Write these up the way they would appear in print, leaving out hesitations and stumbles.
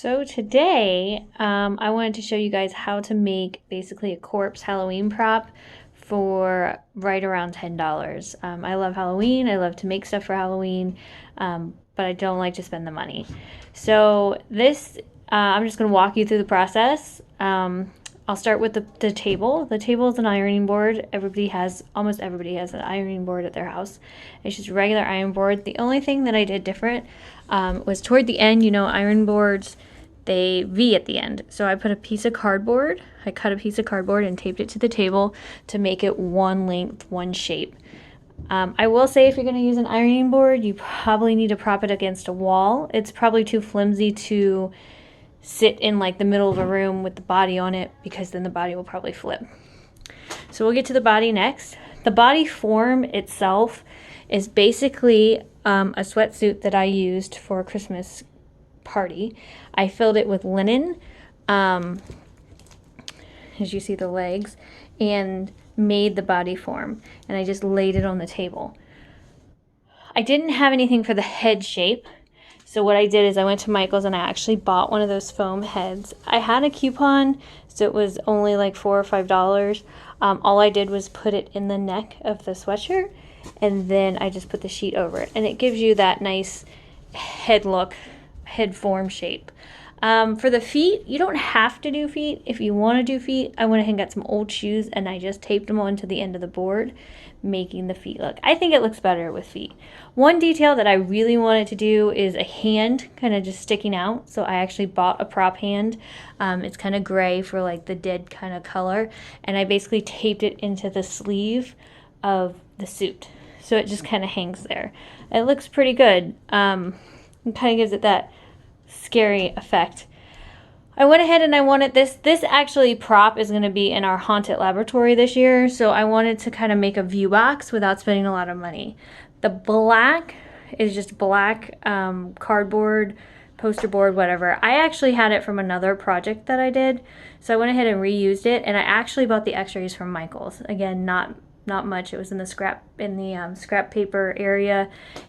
So today, I wanted to show you guys how to make basically a corpse Halloween prop for right around $10. I love Halloween. I love to make stuff for Halloween, but I don't like to spend the money. So this, I'm just going to walk you through the process. I'll start with the table. The table is an ironing board. Almost everybody has an ironing board at their house. It's just a regular iron board. The only thing that I did different was toward the end, iron boards, they V at the end. So I put a piece of cardboard. I cut a piece of cardboard and taped it to the table to make it one length, one shape. I will say if you're going to use an ironing board, you probably need to prop it against a wall. It's probably too flimsy to sit in like the middle of a room with the body on it, because then the body will probably flip. So we'll get to the body next. The body form itself is basically a sweatsuit that I used for a Christmas party. I filled it with linen, as you see the legs, and made the body form, and I just laid it on the table. I didn't have anything for the head shape, so what I did is I went to Michael's and I actually bought one of those foam heads. I had a coupon, so it was only like $4 or $5. All I did was put it in the neck of the sweatshirt, and then I just put the sheet over it, and it gives you that nice head look, head form shape. For the feet, you don't have to do feet. If you want to do feet, I went ahead and got some old shoes and I just taped them onto the end of the board, making the feet look. I think it looks better with feet. One detail that I really wanted to do is a hand kind of just sticking out. So I actually bought a prop hand. It's kind of gray for like the dead kind of color. And I basically taped it into the sleeve of the suit. So it just kind of hangs there. It looks pretty good. It kind of gives it that scary effect. I went ahead and I wanted this actually prop is going to be in our haunted laboratory this year, so I wanted to kind of make a view box without spending a lot of money. The black is just black cardboard, poster board, whatever. I actually had it from another project that I did, so I went ahead and reused it, and I actually bought the x-rays from Michael's. Again, not much. It was in the scrap paper area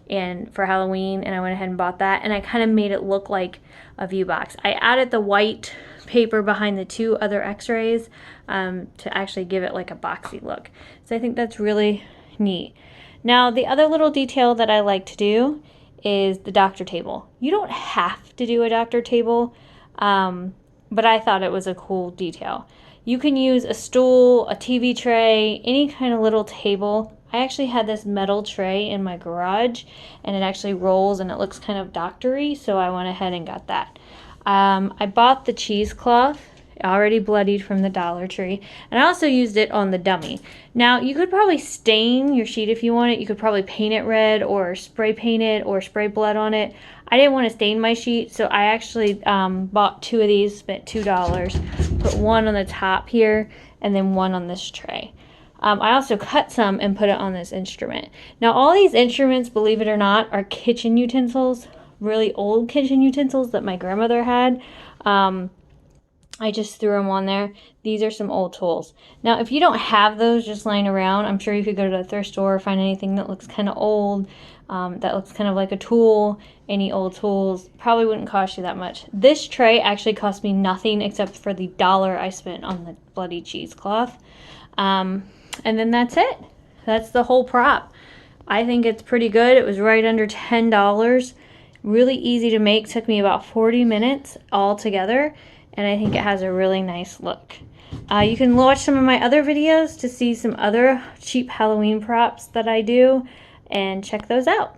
and for Halloween, and I went ahead and bought that, and I kind of made it look like a view box. I added the white paper behind the two other x-rays to actually give it like a boxy look. So I think that's really neat. Now the other little detail that I like to do is the doctor table. You don't have to do a doctor table, but I thought it was a cool detail. You can use a stool, a TV tray, any kind of little table. I actually had this metal tray in my garage, and it actually rolls and it looks kind of doctory, so I went ahead and got that. I bought the cheesecloth, already bloodied from the Dollar Tree, and I also used it on the dummy. Now, you could probably stain your sheet if you want it. You could probably paint it red or spray paint it or spray blood on it. I didn't want to stain my sheet, so I actually bought two of these, spent $2, put one on the top here, and then one on this tray. I also cut some and put it on this instrument. Now, all these instruments, believe it or not, are kitchen utensils, really old kitchen utensils that my grandmother had. I just threw them on there. These are some old tools. Now, if you don't have those just lying around, I'm sure you could go to the thrift store, find anything that looks kind of old, that looks kind of like a tool. Any old tools probably wouldn't cost you that much. This tray actually cost me nothing except for the $1 I spent on the bloody cheesecloth. And then that's it. That's the whole prop. I think it's pretty good. It was right under $10. Really easy to make. Took me about 40 minutes all together. And I think it has a really nice look. You can watch some of my other videos to see some other cheap Halloween props that I do, and check those out.